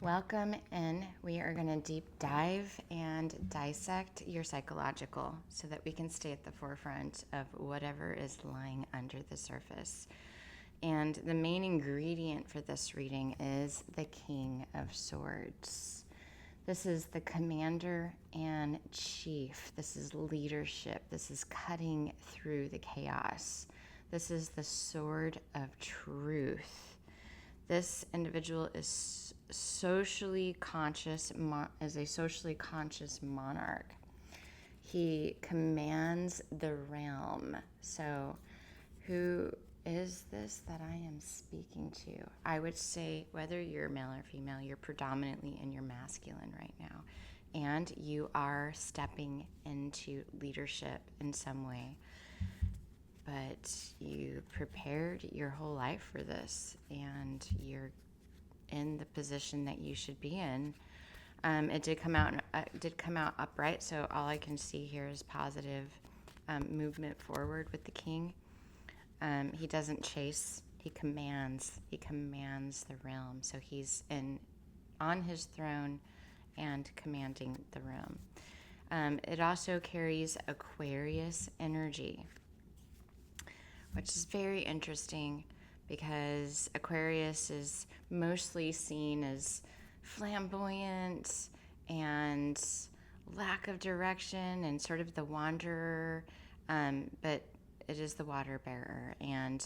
Welcome in. We are going to deep dive and dissect your psychological so that we can stay at the forefront of whatever is lying under the surface. And the main ingredient for this reading is the King of Swords. This is the commander and chief. This is leadership. This is cutting through the chaos. This is the sword of truth. This individual is socially conscious, is a socially conscious monarch. He commands the realm. So, who is this that I am speaking to? I would say, whether you're male or female, you're predominantly in your masculine right now. And you are stepping into leadership in some way. But you prepared your whole life for this, and you're in the position that you should be in. It did come out upright, so all I can see here is positive movement forward with the king. He doesn't chase; he commands. He commands the realm, so he's on his throne and commanding the realm. It also carries Aquarius energy, which is very interesting because Aquarius is mostly seen as flamboyant and lack of direction and sort of the wanderer, but it is the water bearer. And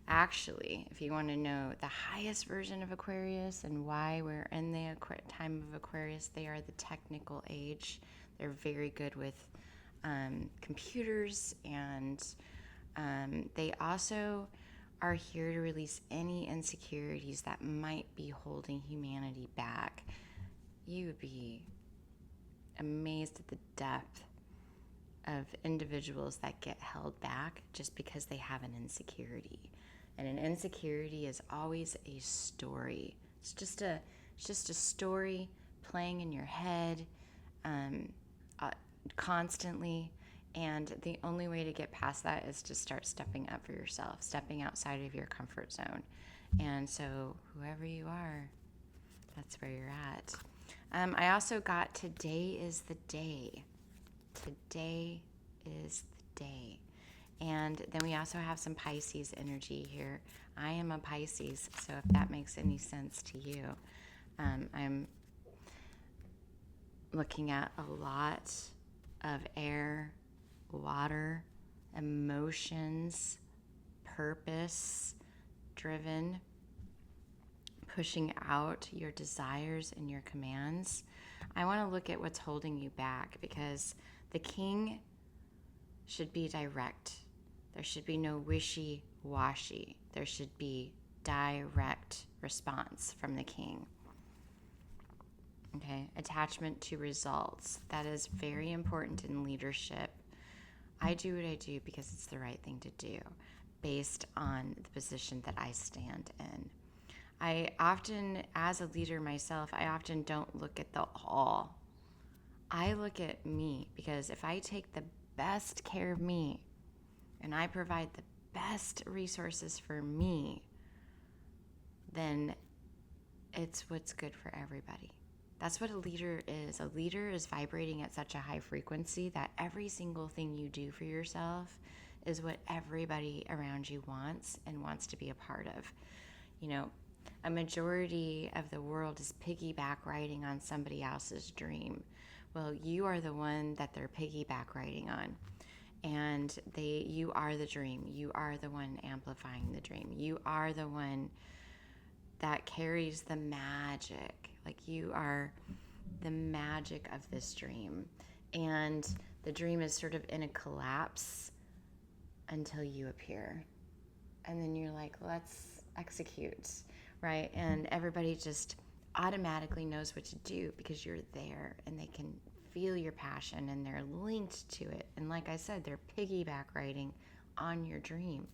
actually, if you want to know the highest version of Aquarius and why we're in the time of Aquarius, they are the technical age. They're very good with computers, and they also are here to release any insecurities that might be holding humanity back. You would be amazed at the depth of individuals that get held back just because they have an insecurity. And an insecurity is always a story. It's just a story playing in your head constantly. And the only way to get past that is to start stepping up for yourself, stepping outside of your comfort zone. And so whoever you are, that's where you're at. I also got today is the day. Today is the day. And then we also have some Pisces energy here. I am a Pisces, so if that makes any sense to you, I'm looking at a lot of air, water, emotions, purpose driven, pushing out your desires and your commands. I want to look at what's holding you back, because the king should be direct. There should be no wishy-washy. There should be direct response from the king. Okay, attachment to results. That is very important in leadership. I do what I do because it's the right thing to do based on the position that I stand in. I often, as a leader myself, I often don't look at the all. I look at me, because if I take the best care of me and I provide the best resources for me, then it's what's good for everybody. That's what a leader is. A leader is vibrating at such a high frequency that every single thing you do for yourself is what everybody around you wants and wants to be a part of. You know, a majority of the world is piggyback riding on somebody else's dream. Well, you are the one that they're piggyback riding on. And you are the dream. You are the one amplifying the dream. You are the one that carries the magic. Like, you are the magic of this dream. And the dream is sort of in a collapse until you appear. And then you're like, let's execute, right? And everybody just automatically knows what to do because you're there, and they can feel your passion and they're linked to it. And like I said, they're piggyback riding on your dream.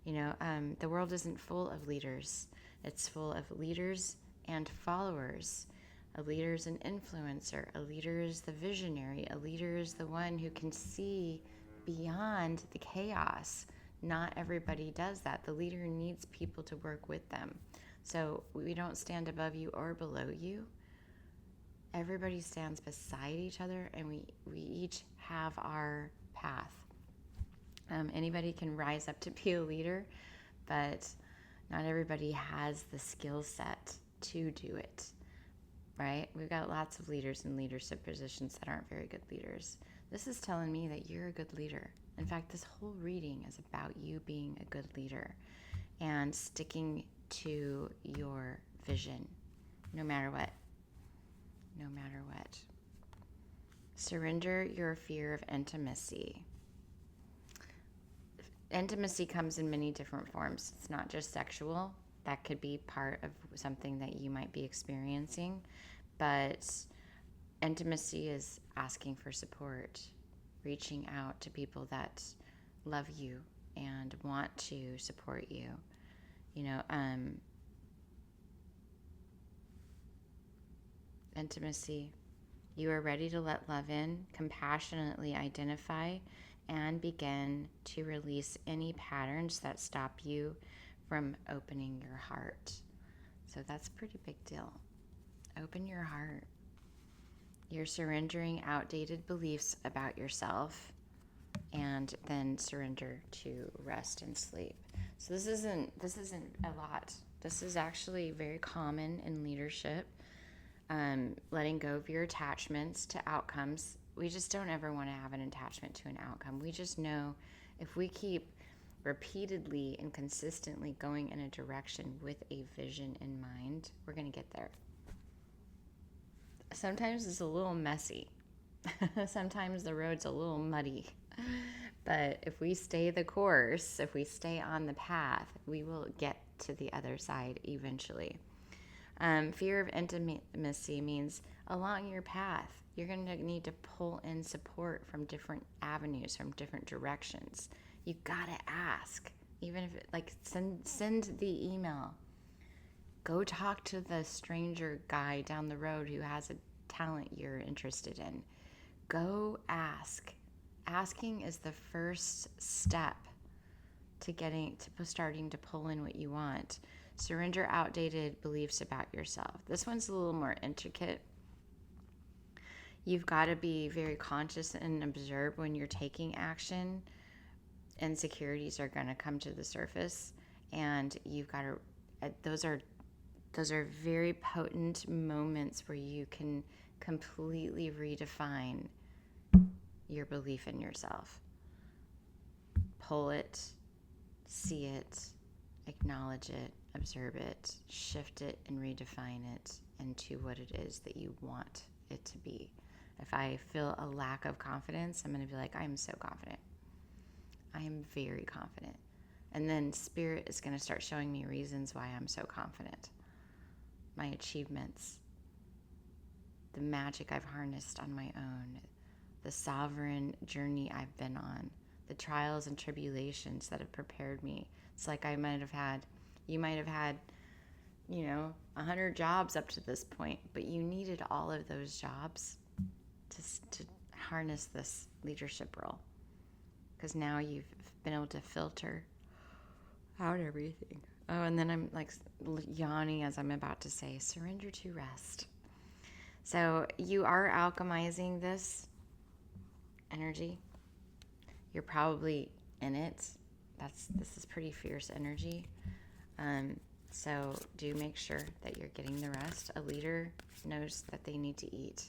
You know, the world isn't full of leaders. It's full of leaders and followers. A leader is an influencer. A leader is the visionary. A leader is the one who can see beyond the chaos. Not everybody does that. The leader needs people to work with them. So we don't stand above you or below you. Everybody stands beside each other, and we each have our path. Anybody can rise up to be a leader, but not everybody has the skill set to do it, right? We've got lots of leaders in leadership positions that aren't very good leaders. This is telling me that you're a good leader. In fact, this whole reading is about you being a good leader and sticking to your vision, no matter what. No matter what. Surrender your fear of intimacy. Intimacy comes in many different forms. It's not just sexual. That could be part of something that you might be experiencing. But intimacy is asking for support, reaching out to people that love you and want to support you. Intimacy. You are ready to let love in, compassionately identify, and begin to release any patterns that stop you from opening your heart. So that's a pretty big deal. Open your heart. You're surrendering outdated beliefs about yourself, and then surrender to rest and sleep. So this isn't a lot. This is actually very common in leadership. Letting go of your attachments to outcomes. We just don't ever want to have an attachment to an outcome. We just know if we keep repeatedly and consistently going in a direction with a vision in mind, we're going to get there. Sometimes it's a little messy. Sometimes the road's a little muddy. But if we stay the course, if we stay on the path, we will get to the other side eventually. Fear of intimacy means along your path, you're going to need to pull in support from different avenues, from different directions. You got to ask, even if send the email. Go talk to the stranger guy down the road who has a talent you're interested in. Go ask. Asking is the first step to starting to pull in what you want. Surrender outdated beliefs about yourself. This one's a little more intricate. You've got to be very conscious and observe when you're taking action. Insecurities are going to come to the surface, and you've got to. Those are very potent moments where you can completely redefine your belief in yourself. Pull it, see it, acknowledge it, observe it, shift it, and redefine it into what it is that you want it to be. If I feel a lack of confidence, I'm going to be like, I'm so confident. I am very confident. And then Spirit is going to start showing me reasons why I'm so confident. My achievements, the magic I've harnessed on my own, the sovereign journey I've been on, the trials and tribulations that have prepared me. It's like you might have had, 100 jobs up to this point, but you needed all of those jobs to harness this leadership role. Because now you've been able to filter out everything. Oh, and then I'm like yawning as I'm about to say, surrender to rest. So you are alchemizing this energy. You're probably in it. This is pretty fierce energy. So do make sure that you're getting the rest. A leader knows that they need to eat.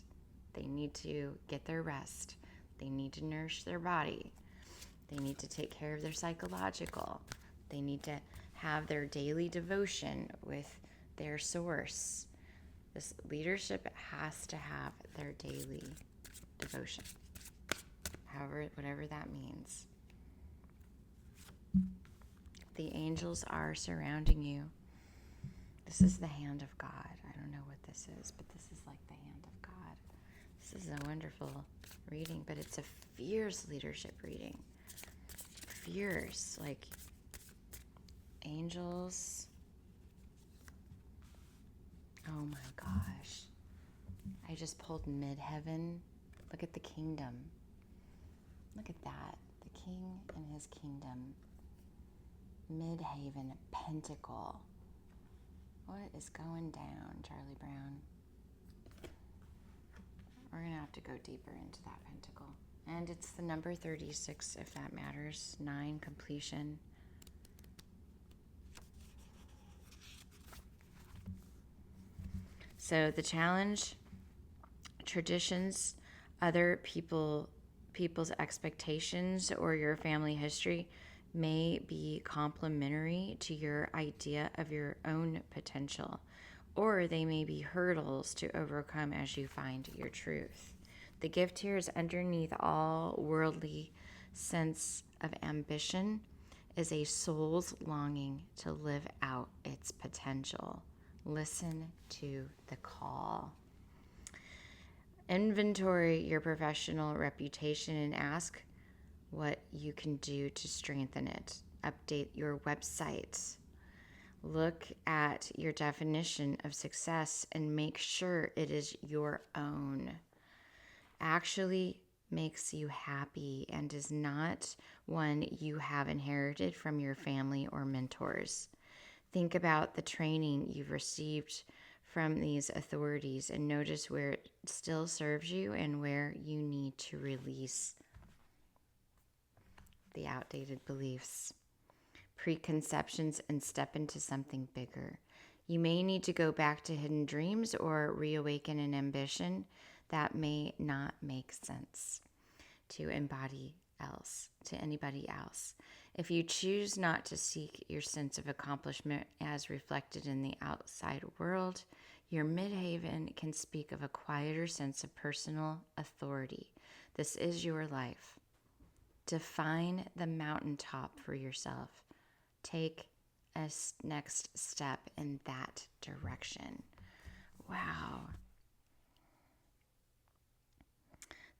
They need to get their rest. They need to nourish their body. They need to take care of their psychological. They need to have their daily devotion with their source. This leadership has to have their daily devotion. Whatever that means. The angels are surrounding you. This is the hand of God. I don't know what this is, but this is like the hand of God. This is a wonderful reading, but it's a fierce leadership reading. Fierce, like angels. Oh my gosh. I just pulled Midheaven. Look at the kingdom. Look at that. The king and his kingdom. Midheaven, Pentacle. What is going down, Charlie Brown? We're going to have to go deeper into that pentacle. And it's the number 36, if that matters. 9, completion. So the challenge, traditions, other people's expectations, or your family history may be complementary to your idea of your own potential, or they may be hurdles to overcome as you find your truth. The gift here is underneath all worldly sense of ambition is a soul's longing to live out its potential. Listen to the call. Inventory your professional reputation and ask what you can do to strengthen it. Update your website. Look at your definition of success and make sure it is your own. Actually makes you happy and is not one you have inherited from your family or mentors. Think about the training you've received from these authorities and notice where it still serves you and where you need to release the outdated beliefs, preconceptions, and step into something bigger. You may need to go back to hidden dreams or reawaken an ambition that may not make sense to anybody else. If you choose not to seek your sense of accomplishment as reflected in the outside world, your midheaven can speak of a quieter sense of personal authority. This is your life. Define the mountaintop for yourself. Take a next step in that direction. Wow.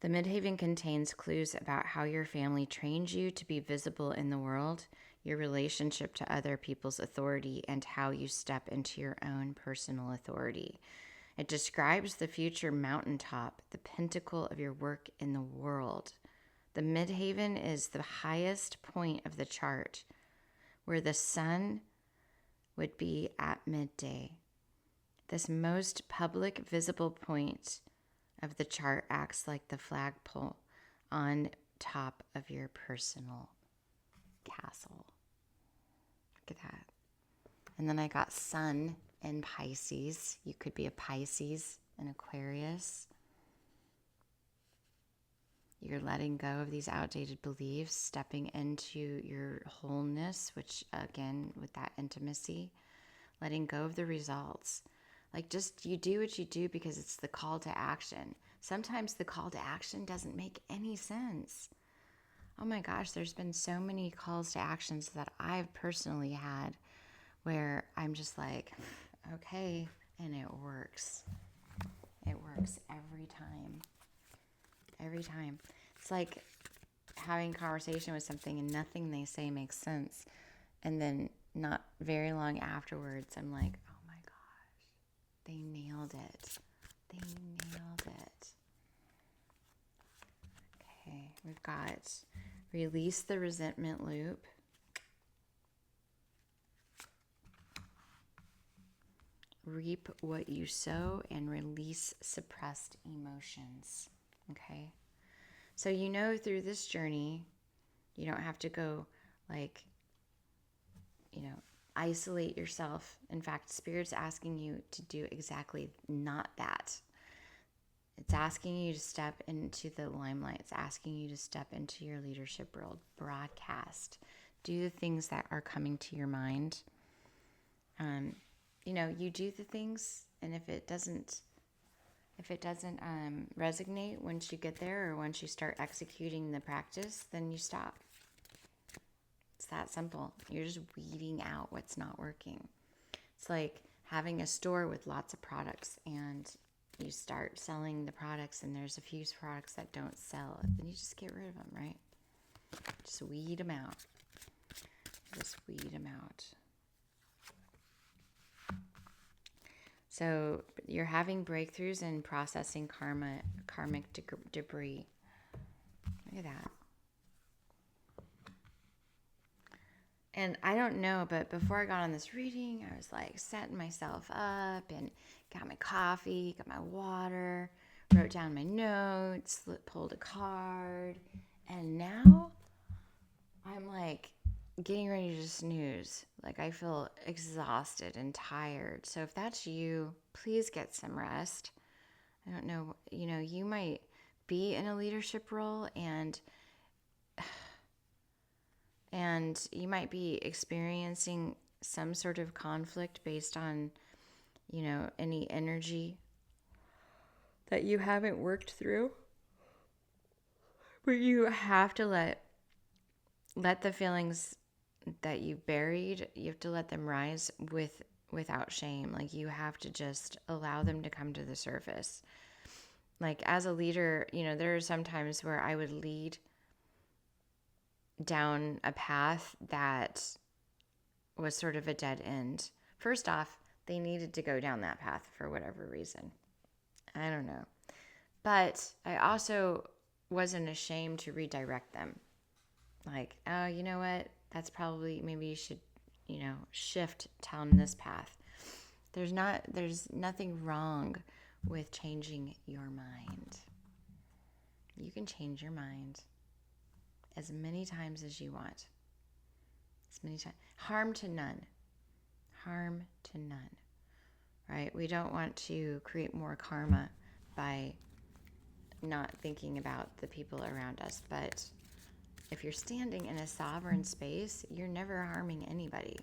The Midheaven contains clues about how your family trained you to be visible in the world, your relationship to other people's authority, and how you step into your own personal authority. It describes the future mountaintop, the pinnacle of your work in the world. The Midheaven is the highest point of the chart, where the sun would be at midday. This most public visible point of the chart acts like the flagpole on top of your personal castle. Look at that. And then I got sun in Pisces. You could be a Pisces, an Aquarius. You're letting go of these outdated beliefs, stepping into your wholeness, which again, with that intimacy, letting go of the results. Like, just you do what you do because it's the call to action. Sometimes the call to action doesn't make any sense. Oh my gosh, there's been so many calls to actions that I've personally had where I'm just like, okay, and it works. It works every time. Every time. It's like having a conversation with something and nothing they say makes sense. And then not very long afterwards, I'm like, oh my gosh, they nailed it. They nailed it. Okay, we've got release the resentment loop. Reap what you sow and release suppressed emotions. Okay. So, through this journey, you don't have to go isolate yourself. In fact, Spirit's asking you to do exactly not that. It's asking you to step into the limelight. It's asking you to step into your leadership role, broadcast, do the things that are coming to your mind. You do the things, and if it doesn't resonate once you get there or once you start executing the practice, then you stop. It's that simple. You're just weeding out what's not working. It's like having a store with lots of products and you start selling the products and there's a few products that don't sell. Then you just get rid of them, right? Just weed them out. Just weed them out. So you're having breakthroughs in processing karmic debris. Look at that. And I don't know, but before I got on this reading, I was like setting myself up and got my coffee, got my water, wrote down my notes, pulled a card. And now I'm like getting ready to snooze. Like I feel exhausted and tired. So if that's you, please get some rest. I don't know, you might be in a leadership role and you might be experiencing some sort of conflict based on, any energy that you haven't worked through. But you have to let the feelings that you buried, you have to let them rise without shame. Like you have to just allow them to come to the surface. Like as a leader, there are some times where I would lead down a path that was sort of a dead end. First off, they needed to go down that path for whatever reason. I don't know. But I also wasn't ashamed to redirect them. Like, oh, you know what? That's probably, maybe you should, shift down this path. There's nothing wrong with changing your mind. You can change your mind as many times as you want. As many times. Harm to none. Harm to none. Right? We don't want to create more karma by not thinking about the people around us. But if you're standing in a sovereign space, you're never harming anybody.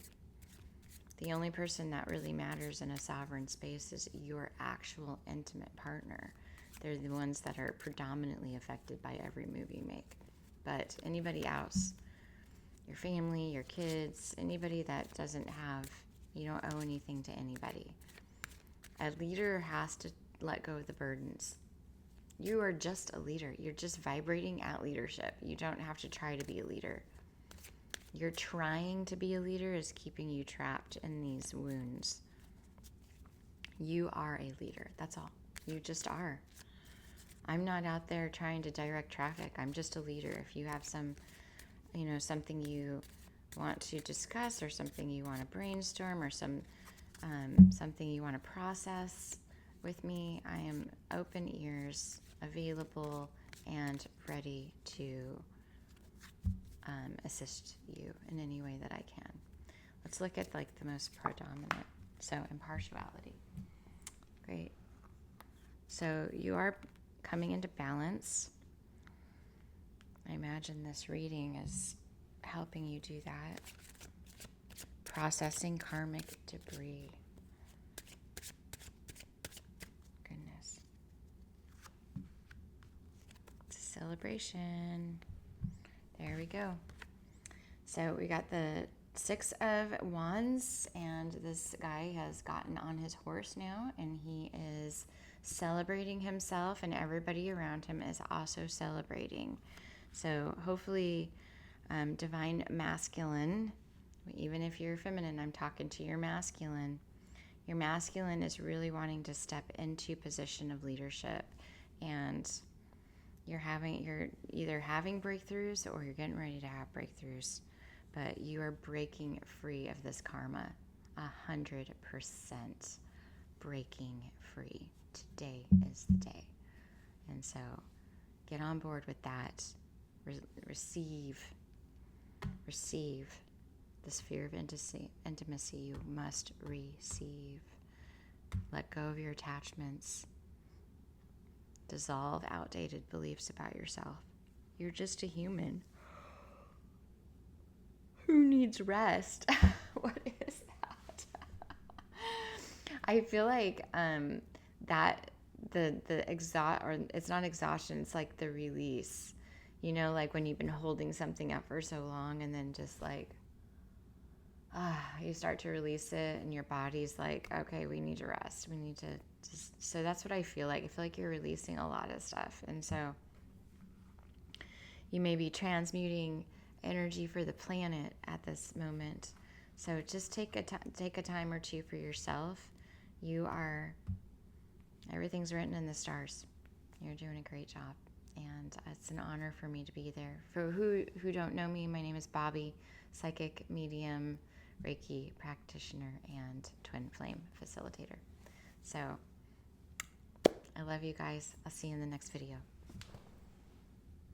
The only person that really matters in a sovereign space is your actual intimate partner. They're the ones that are predominantly affected by every move you make. But anybody else, your family, your kids, anybody that doesn't have, you don't owe anything to anybody. A leader has to let go of the burdens. You are just a leader. You're just vibrating at leadership. You don't have to try to be a leader. Your trying to be a leader is keeping you trapped in these wounds. You are a leader. That's all. You just are. I'm not out there trying to direct traffic. I'm just a leader. If you have something you want to discuss or something you want to brainstorm or something you want to process with me, I am open ears, available, and ready to assist you in any way that I can. Let's look at the most predominant. So impartiality. Great. So you are coming into balance. I imagine this reading is helping you do that. Processing karmic debris. Goodness. It's a celebration. There we go. So we got the 6 of Wands, and this guy has gotten on his horse now, and he is celebrating himself, and everybody around him is also celebrating. So hopefully, divine masculine, even if you're feminine, I'm talking to your masculine. Your masculine is really wanting to step into position of leadership, and you're either having breakthroughs or you're getting ready to have breakthroughs, but you are breaking free of this karma, 100% breaking free. Today is the day. And so get on board with that. Receive the sphere of intimacy you must receive. Let go of your attachments. Dissolve outdated beliefs about yourself. You're just a human who needs rest. What is that? I feel like that the exhaust, or it's not exhaustion, it's like the release. Like when you've been holding something up for so long, and then just you start to release it, and your body's like, okay, we need to rest. We need to so that's what I feel like. I feel like you're releasing a lot of stuff. And so you may be transmuting energy for the planet at this moment. So just take a time or two for yourself. Everything's written in the stars. You're doing a great job. and it's an honor for me to be there. For who don't know me, my name is Bobby, psychic, medium, Reiki practitioner, and twin flame facilitator. So I love you guys. I'll see you in the next video.